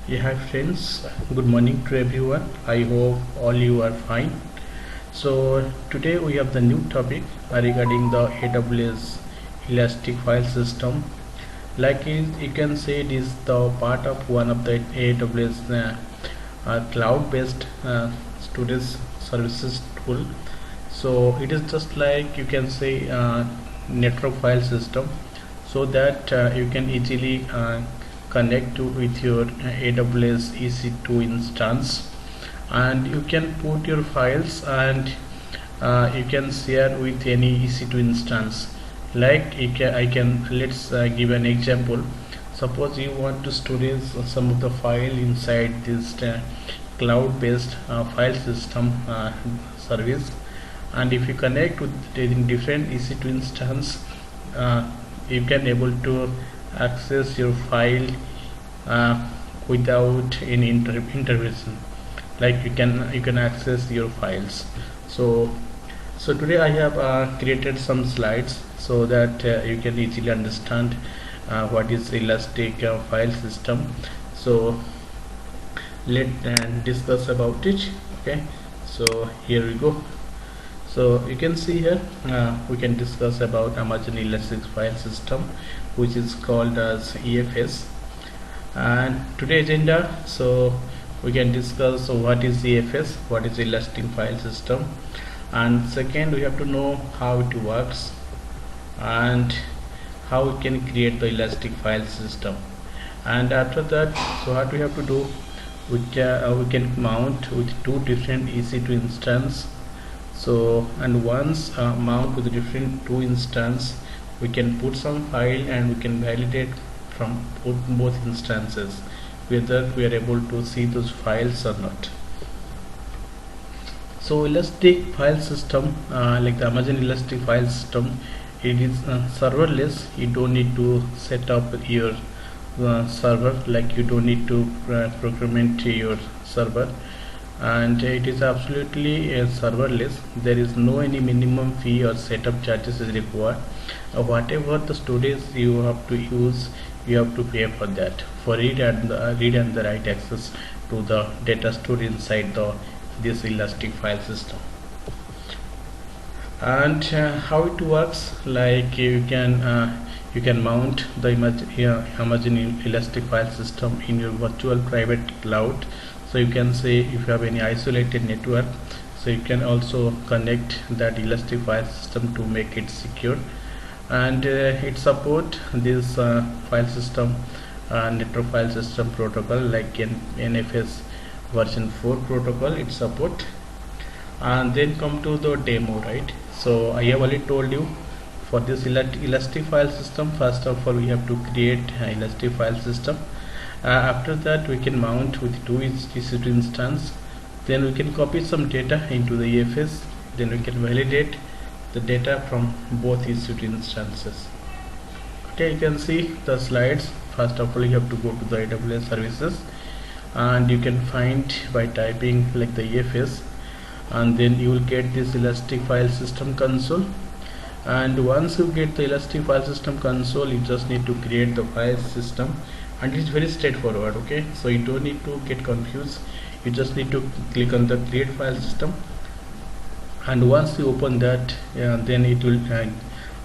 Yeah, hi friends, good morning to everyone. I hope all you are fine. So today we have the new topic regarding the AWS Elastic File System. You can say it is the part of one of the AWS cloud-based storage services tool. So it is just like you can say network file system, so that you can easily connect to with your AWS EC2 instance, and you can put your files and you can share with any EC2 instance. I can let's give an example. Suppose you want to store some of the file inside this cloud-based file system service, and if you connect with different EC2 instance, uh, you can able to access your file uh, without any intervention. Like you can access your files. So today I have created some slides so that you can easily understand what is elastic file system. So let's discuss about it. Okay, so here we go. So you can see here we can discuss about Amazon Elastic File System, which is called as EFS. And today agenda, so we can discuss what is EFS, what is Elastic File System, and second we have to know how it works and how we can create the Elastic File System. And after that, so what we have to do, we can mount with two different EC2 instance. So and once mount with different two instance, we can put some file and we can validate from both instances whether we are able to see those files or not. So Elastic File System, like the Amazon Elastic File System, it is serverless. You don't need to set up your server, like you don't need to procurement your server, and it is absolutely serverless. There is no any minimum fee or setup charges is required. Whatever the storage you have to use, you have to pay for that, for read and the write access to the data stored inside this Elastic File System. And how it works, like you can mount the Amazon Elastic File System in your virtual private cloud. So you can say if you have any isolated network, so you can also connect that Elastic File System to make it secure. And it support this file system network file system protocol, like NFS version 4 protocol it support. And then come to the demo, right? So I have already told you, for this Elastic File System, first of all we have to create Elastic File System. After that we can mount with two EC2 instance, then we can copy some data into the EFS, then we can validate the data from both EC2 instances. Okay, you can see the slides. First of all you have to go to the AWS services, and you can find by typing like the EFS, and then you will get this Elastic File System console. And once you get the Elastic File System console, you just need to create the file system, and it's very straightforward. Okay, so you don't need to get confused. You just need to click on the create file system, and once you open that, then it will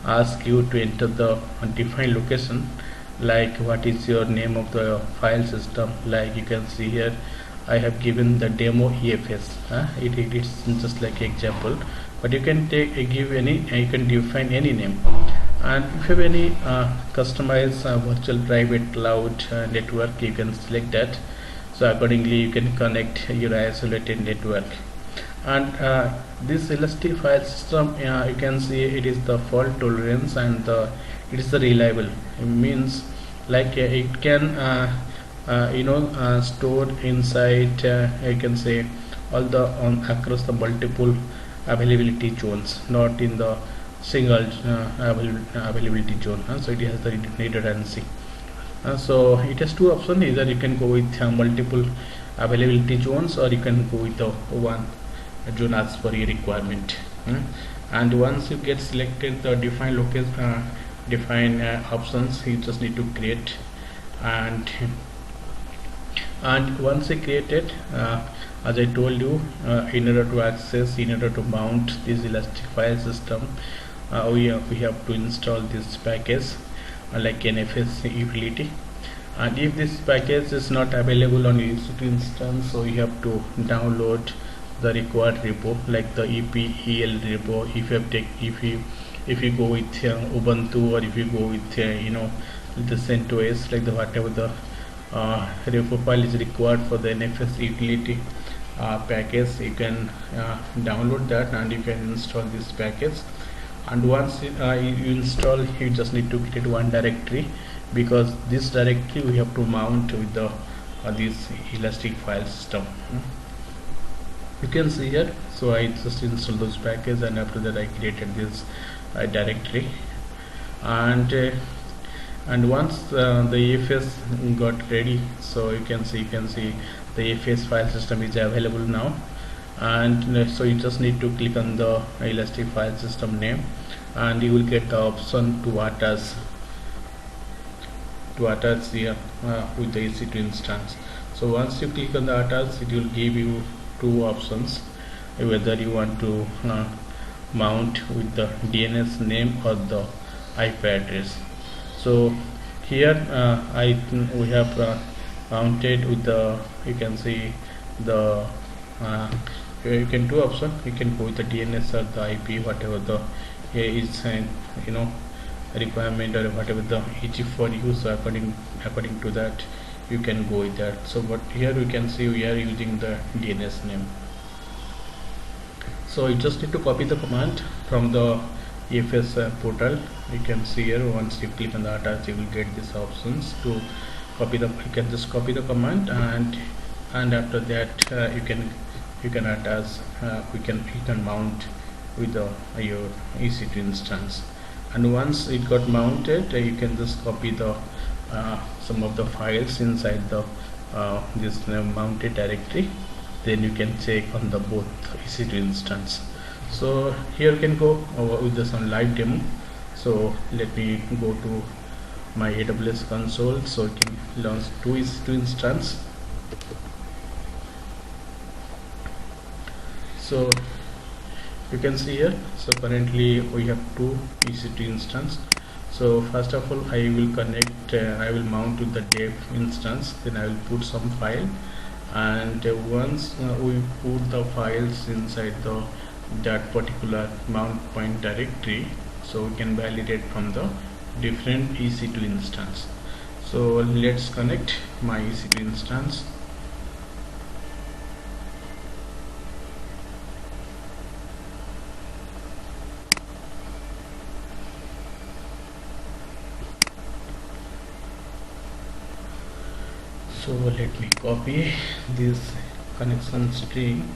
ask you to enter the define location, like what is your name of the file system. Like you can see here I have given the demo EFS. It's just like example, but you can give any, you can define any name. And if you have any customized virtual private cloud network, you can select that. So accordingly you can connect your isolated network. And this Elastic File System, you can see it is the fault tolerance, and it is the reliable. It means like it can store inside you can say all the across the multiple availability zones, not in the single availability zone. So it has the redundancy. So it has two options: either you can go with multiple availability zones, or you can go with the one zone as per your requirement. And once you get selected the define location, define options, you just need to create. And And once I created, as I told you, in order to access, in order to mount this elastic file system, we have to install this package, like an EFS utility. And if this package is not available on EC2 instance, so you have to download the required repo, like the EPEL repo. If you go with Ubuntu, or if you go with the CentOS, like the whatever the repo file is required for the NFS utility package, you can download that and you can install this package. And once you install, you just need to create one directory, because this directory we have to mount with the this elastic file system. You can see here, so I just installed those packages, and after that I created this directory. And once the EFS got ready, so you can see the EFS file system is available now. And so you just need to click on the elastic file system name, and you will get the option to attach here with the EC2 instance. So once you click on the attach, it will give you two options, whether you want to mount with the DNS name or the IP address. So here we have mounted with the, you can see the you can two option, you can go with the DNS or the IP, whatever the is requirement, or whatever the easy for you. So according to that you can go with that. So but here you can see we are using the DNS name. So you just need to copy the command from the EFS portal. You can see here, once you click on the attach, you will get these options to copy the, you can just copy the command, and after that you can attach, you can mount with your EC2 instance. And once it got mounted, you can just copy the some of the files inside the this mounted directory. Then you can check on the both EC2 instance. So here you can go with the some live demo. So let me go to my AWS console, so you can launch two EC2 instance. So you can see here, so currently we have two EC2 instance. So first of all, I will connect, I will mount to the dev instance, then I will put some file, and once we put the files inside that particular mount point directory, so we can validate from the different EC2 instance. So let's connect my EC2 instance. So let me copy this connection string.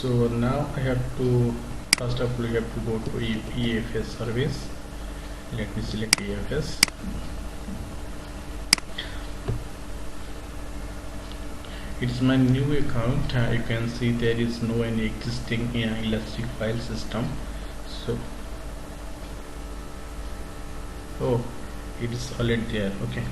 So now I have to, first of all, you have to go to EFS service. Let me select EFS. It's my new account. You can see there is no any existing elastic file system. So oh, it is already there. Okay.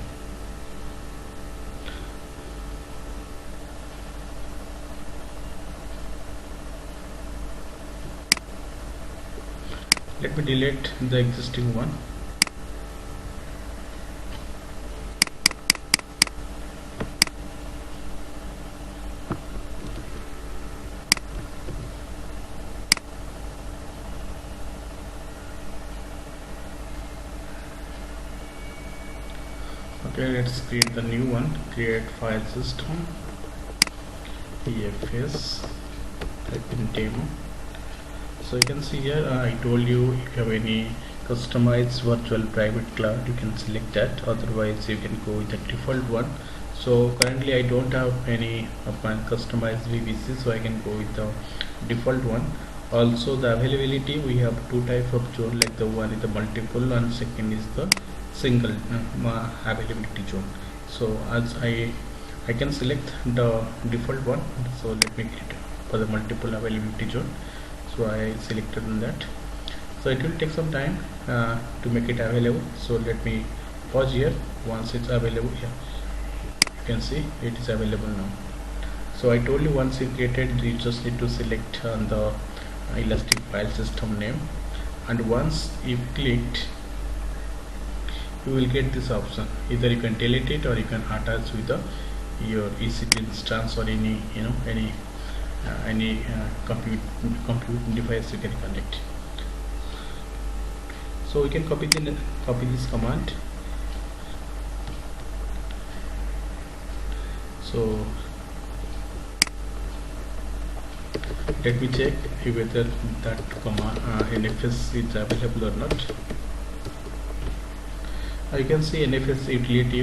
Let me delete the existing one. Okay, let's create the new one. Create file system EFS, type in demo. So you can see here, I told you if you have any customized virtual private cloud, you can select that. Otherwise you can go with the default one. So currently I don't have any of my customized VPC, so I can go with the default one. Also the availability, we have two types of zone, like the one is the multiple and second is the single availability zone. So as I can select the default one, so let me click for the multiple availability zone. So I selected on that. So it will take some time to make it available. So let me pause here. Once it's available here, you can see it is available now. So I told you, once you created, you just need to select on the elastic file system name, and once you clicked, you will get this option. Either you can delete it or you can attach with your EC2 instance or any compute device you can connect. So we can copy this command. So let me check whether that command NFS is available or not. You can see NFS utility,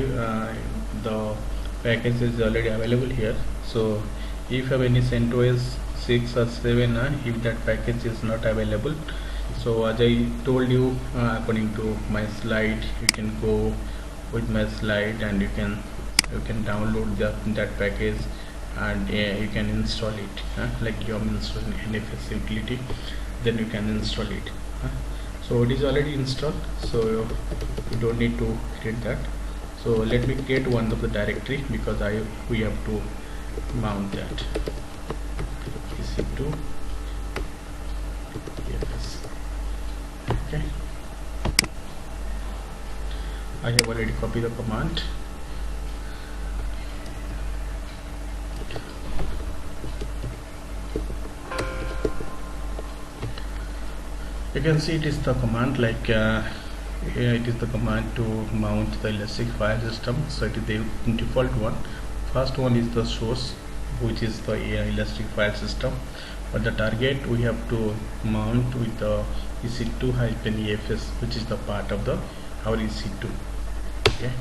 the package is already available here. So if you have any CentOS 6 or 7, if that package is not available, so as I told you, according to my slide, you can go with my slide and you can download that package, and you can install it, like you are installing NFS utility, then you can install it. So it is already installed, so you don't need to create that. So let me create one of the directory, because we have to mount that EC2 EFS. Okay, I have already copied the command. You can see it is the command, like here it is the command to mount the elastic file system. So it is the default one. First one is the source, which is the elastic file system, but the target we have to mount with the EC2-EFS, which is the part of our EC2. Okay,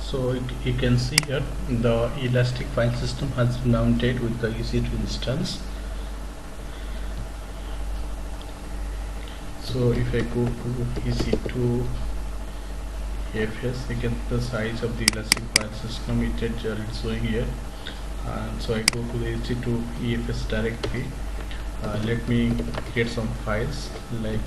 so you can see here the elastic file system has been mounted with the EC2 instance. So if I go to EC2 EFS, you can see the size of the elastic file system it is showing here. And so I go to the EC2 EFS directory. Let me create some files, like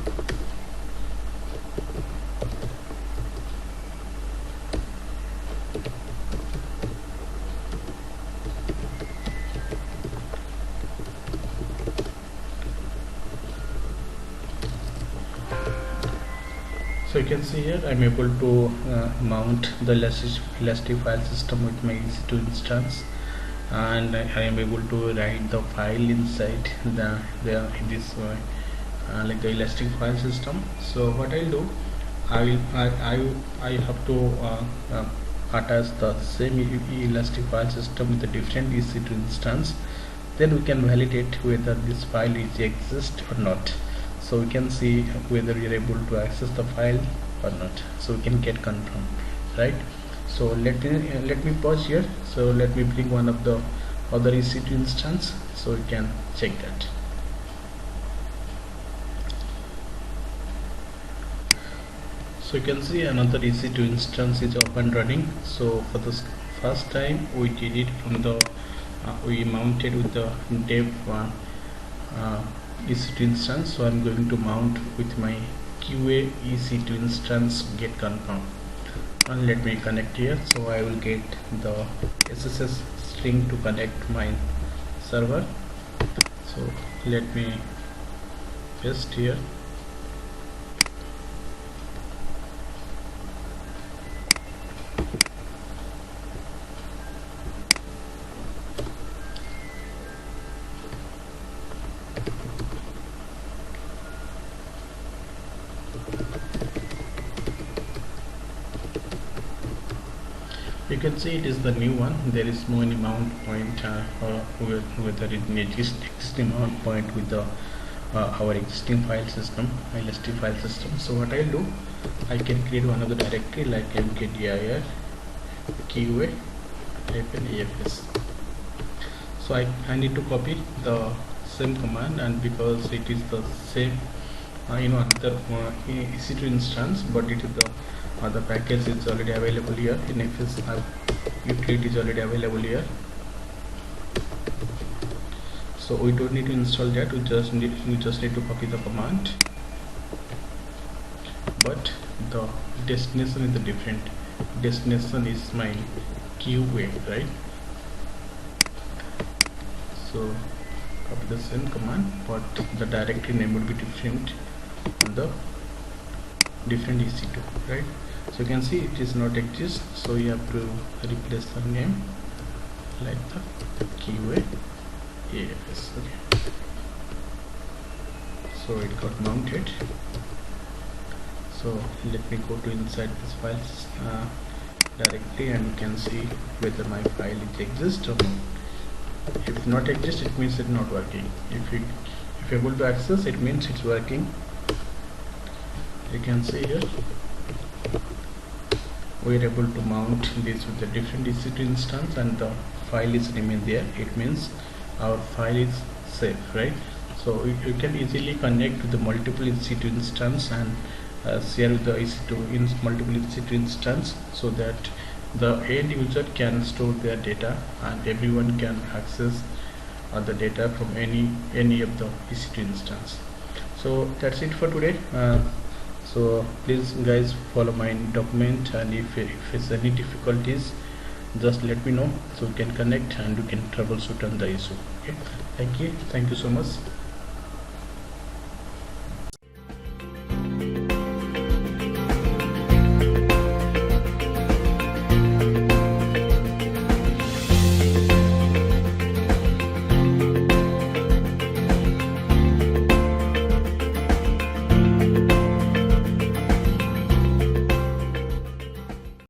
so you can see here I'm able to mount the elastic file system with my EC2 instance, and I am able to write the file inside this like the elastic file system. So what I'll do, I have to attach the same elastic file system with a different EC2 instance. Then we can validate whether this file is exist or not. So we can see whether we are able to access the file or not, so we can get confirmed, right? So let me pause here. So let me bring one of the other EC2 instance, so we can check that. So you can see another EC2 instance is up and running. So for the first time we did it from the we mounted with the dev EC2 instance. So I'm going to mount with my QA EC2 instance get confirm, and let me connect here. So I will get the SSS string to connect my server. So let me paste here. can see it is the new one. There is no any mount point or whether it existing mount point with the our existing file system, LST file system. So what I'll do, I can create one other directory like mkdir QA EFS. So I need to copy the same command, and because it is the same another EC2 instance, but it is the package is already available here in EFS utility is already available here. So we don't need to install that, we just need to copy the command, but the destination is the different. Destination is my QA, right? So copy the same command, but the directory name would be different on the different EC2, right? So you can see it is not exist, so you have to replace the name like the QA EFS. Okay, so it got mounted. So let me go to inside this files directory, and you can see whether my file it exists or not. If not exist, it means it's not working. If you're able to access, it means it's working. You can see here we are able to mount this with a different EC2 instance, and the file is remain there. It means our file is safe, right? So you can easily connect to the multiple EC2 instance and share with the EC2 in multiple EC2 instance, so that the end user can store their data and everyone can access the data from any of the EC2 instance. So that's it for today. So please guys follow my document, and if it's any difficulties, just let me know so we can connect and we can troubleshoot on the issue. Okay, thank you so much.